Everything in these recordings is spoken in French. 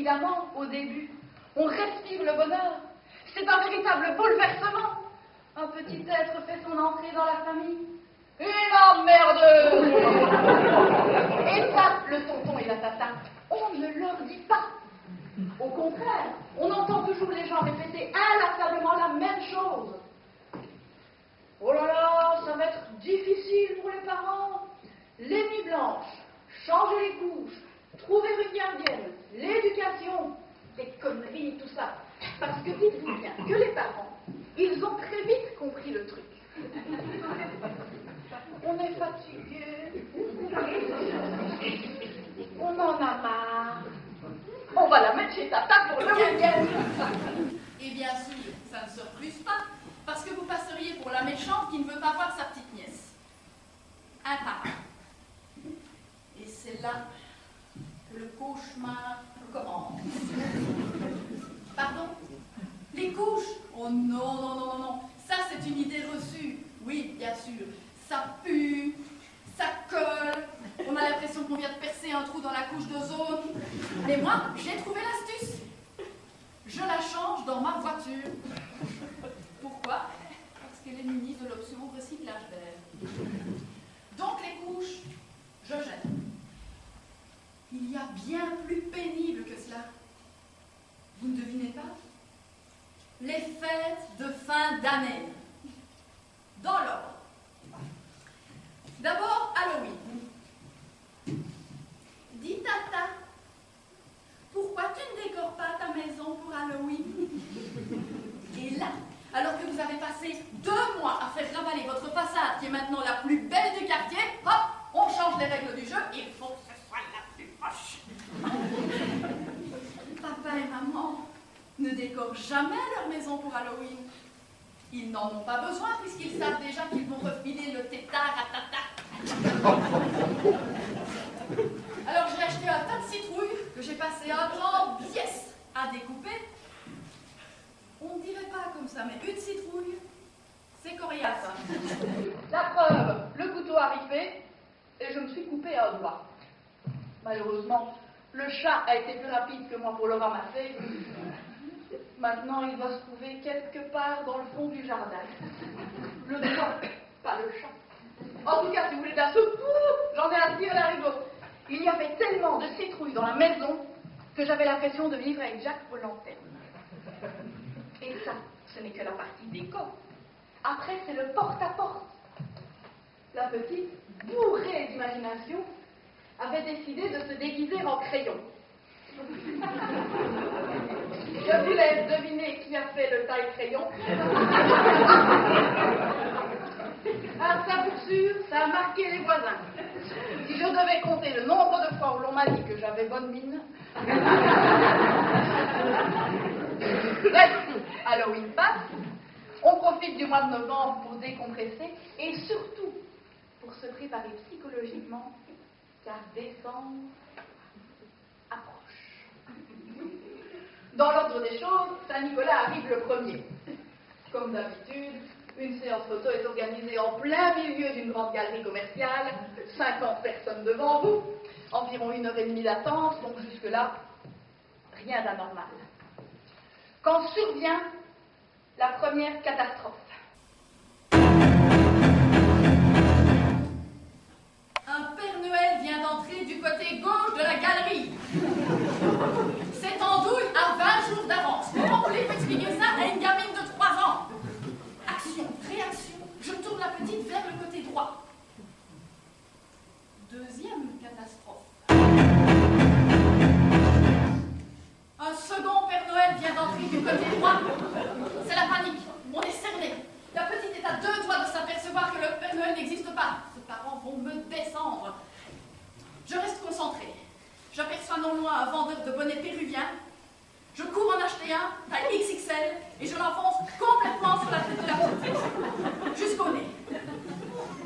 Évidemment, au début, on respire le bonheur. C'est un véritable bouleversement. Un petit être fait son entrée dans la famille. Une emmerdeuse! Et ça, le tonton et la tata, on ne leur dit pas. Au contraire, on entend toujours les gens répéter inlassablement la même chose. Oh là là, ça va être difficile pour les parents. Les nuits blanches, changer les couches, trouver une gardienne, l'éducation, des conneries, tout ça. Parce que dites-vous bien que les parents, ils ont très vite compris le truc. On est fatigué, on en a marre, on va la mettre chez tata pour le week-end. Et bien sûr, ça ne se refuse pas, parce que vous passeriez pour la méchante qui ne veut pas voir sa petite nièce. Un parent. Et c'est là que le cauchemar commence. Pardon? Les couches? Oh non, non, non, non, non. Ça, c'est une idée reçue. Oui, bien sûr. Ça pue, ça colle. On a l'impression qu'on vient de percer un trou dans la couche d'ozone. Mais moi, j'ai trouvé l'astuce. Je la change dans ma voiture. Pourquoi? Parce qu'elle est munie de l'option recyclage d'air. Donc les couches, je jette. Il y a bien plus pénible que cela. Vous ne devinez pas? Les fêtes de fin d'année. Dans l'ordre. D'abord, Halloween. Dis tata, pourquoi tu ne décores pas ta maison pour Halloween? Et là, alors que vous avez passé 2 mois à faire ravaler votre façade, qui est maintenant la plus belle du quartier, hop, on change les règles du jeu, il faut que ce soit la plus moche. Papa et maman ne décorent jamais leur maison pour Halloween. Ils n'en ont pas besoin puisqu'ils savent déjà qu'ils vont refiler le tétard à tata. Alors j'ai acheté un tas de citrouilles que j'ai passé un grand pièce à découper. On ne dirait pas comme ça, mais une citrouille, c'est coriace. La preuve, le couteau a ripé et je me suis coupé un doigt. Malheureusement, le chat a été plus rapide que moi pour le ramasser. Maintenant, il doit se trouver quelque part dans le fond du jardin. Le doigt, pas le chat. En tout cas, si vous voulez de la soupe, j'en ai un tir d'arigot. Il y avait tellement de citrouilles dans la maison que j'avais l'impression de vivre avec Jacques Paul-Lanterne. Et ça, ce n'est que la partie déco. Après, c'est le porte-à-porte. La petite, bourrée d'imagination, avait décidé de se déguiser en crayon. Je vous laisse deviner qui a fait le taille-crayon. Ah, ça pour sûr, ça a marqué les voisins. Si je devais compter le nombre de fois où l'on m'a dit que j'avais bonne mine. Bref, Halloween passe, on profite du mois de novembre pour décompresser et surtout pour se préparer psychologiquement, car décembre approche. Dans l'ordre des choses, Saint-Nicolas arrive le 1er. Comme d'habitude, une séance photo est organisée en plein milieu d'une grande galerie commerciale, 50 personnes devant vous, environ 1h30 d'attente, donc jusque-là, rien d'anormal. Quand survient la première catastrophe. Un Père Noël vient d'entrer du côté gauche de la galerie. C'est en douille à 20 jours d'avance. Comment voulez-vous expliquer ça à une gamine de 3 ans? Action, réaction, je tourne la petite vers le côté droit. Deuxième catastrophe. Un second Père Noël vient d'entrer du côté droit. C'est la panique. On est cerné. La petite est à 2 doigts de s'apercevoir que le Père Noël n'existe pas. Ses parents vont me descendre. Je reste concentrée. J'aperçois non loin un vendeur de bonnets péruviens. Je cours en acheter un, taille XXL, et je l'enfonce complètement sur la tête de la petite, jusqu'au nez.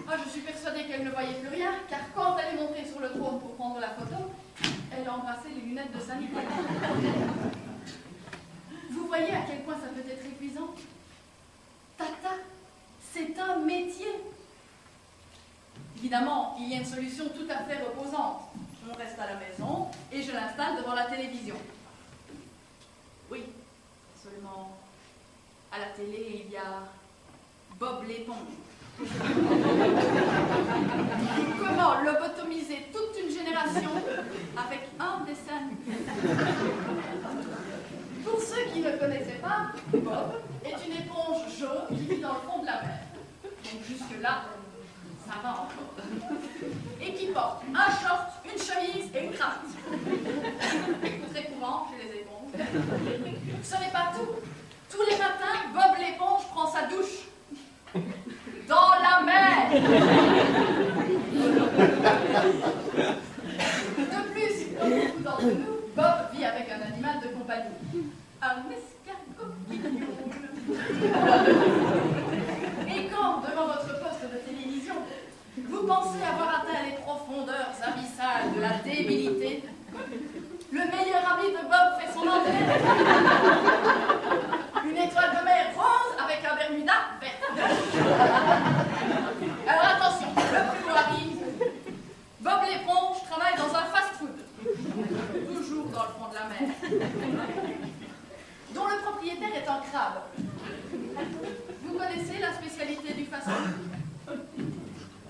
Ah, je suis persuadée qu'elle ne voyait plus rien, car quand elle est montée sur le trône pour prendre la photo, elle a embrassé les lunettes de Saint-Nicolas. Vous voyez à quel point ça peut être épuisant? Tata, c'est un métier. Évidemment, il y a une solution tout à fait reposante. On reste à la maison et je l'installe devant la télévision. Oui, seulement à la télé, il y a Bob l'éponge. Comment lobotomiser toute une génération avec un dessin animé? Pour ceux qui ne connaissaient pas, Bob est une éponge jaune qui vit dans le fond de la mer. Donc jusque-là, ça va encore. Et qui porte un short, une chemise et une cravate. Très courant chez les éponges. Ce n'est pas tout. Tous les matins, Bob l'éponge prend sa douche. Dans la mer. De plus, comme beaucoup d'entre nous, Bob vit avec un animal de compagnie. Un escargot qui miaule. Et quand, devant votre poste de télévision, vous pensez avoir atteint les profondeurs abyssales de la débilité, le meilleur ami de Bob fait son entrée. Une étoile de mer rose avec un Bermuda vert. Alors attention, le plus beau arrive. Bob l'éponge travaille dans un fast-food, toujours dans le fond de la mer, dont le propriétaire est un crabe. Vous connaissez la spécialité du fast-food?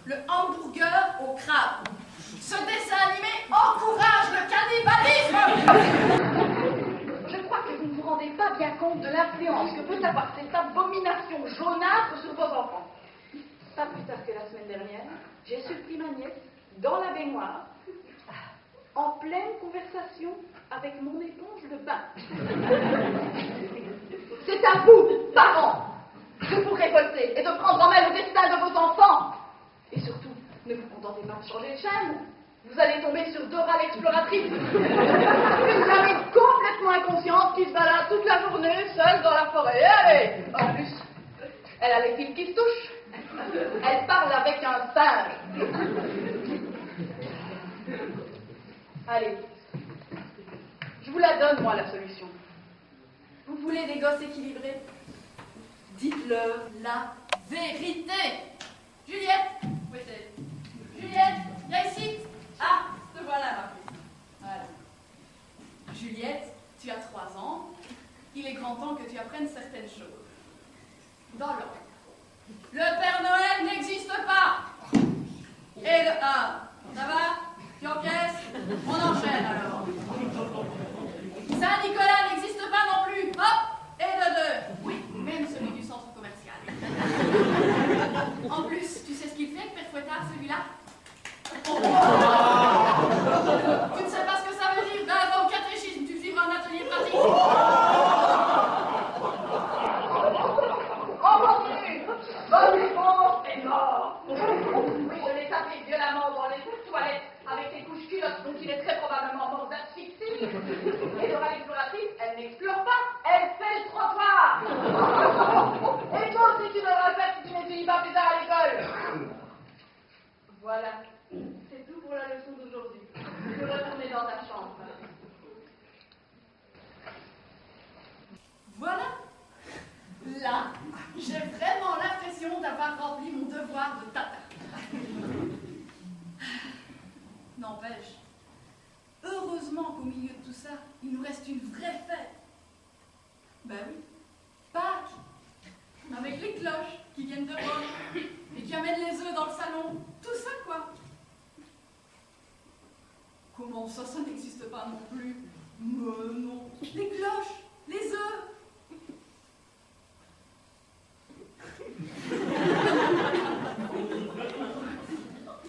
Le hamburger au crabe. Ce dessin animé encourage le cannibalisme. Je crois que vous ne vous rendez pas bien compte de l'influence que peut avoir cette abomination jaunâtre sur vos enfants. Pas plus tard que la semaine dernière, j'ai surpris ma nièce dans la baignoire, en pleine conversation avec mon éponge de bain. C'est à vous, parents, de vous révolter et de prendre en main le destin de vos enfants. Et surtout, ne vous contentez pas de changer de chaîne. Vous allez tomber sur Dora l'exploratrice. Une gamine complètement inconsciente qui se balade toute la journée seule dans la forêt. Allez, en plus, elle a les fils qui se touchent. Elle parle avec un singe. Allez, je vous la donne, moi, la solution. Vous voulez des gosses équilibrés? Dites-leur la vérité. Juliette, où est-elle? Juliette, viens ici. Ah, te voilà, ma fille. Voilà. Juliette, tu as 3 ans. Il est grand temps que tu apprennes certaines choses. Dans l'ordre. Le Père Noël n'existe pas. Et le 1. Ça va? Tu encaisses? On enchaîne alors. Saint-Nicolas n'existe pas non plus. Hop! Et le 2. Oui, même celui du centre commercial. En plus, tu sais ce qu'il fait, Père Fouettard, celui-là? Oh. Tu ne sais pas ce que ça veut dire? Ben, va au catéchisme, tu suivras un atelier pratique. Oh mon Dieu! Bob l'éponge est mort! Oui, je l'ai tapé violemment dans les toilettes avec les couches culottes, donc il est très probablement mort d'asphyxie. Et Dora l'exploratrice, elle n'explore pas, elle fait le trottoir! Et toi aussi tu devras le faire si tu n'étudies pas plus tard à l'école! Voilà, c'est tout pour la leçon d'aujourd'hui. Tu peux retourner dans ta chambre. Voilà. Là, j'ai vraiment l'impression d'avoir rempli mon devoir de tata. N'empêche, heureusement qu'au milieu de tout ça, il nous reste une vraie fête. Ben oui, Pâques, avec les cloches qui viennent de Rome et qui amènent les œufs dans le salon, tout ça quoi. Comment ça, ça n'existe pas non plus? Mais non, les cloches, les œufs.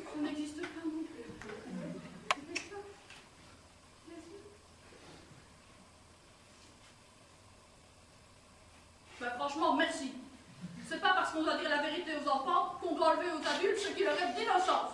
Ça n'existe pas non plus. Les cloches, les œufs. Ben franchement, merci. C'est pas parce qu'on doit dire la vérité aux enfants qu'on doit enlever aux adultes ce qui leur reste d'innocence.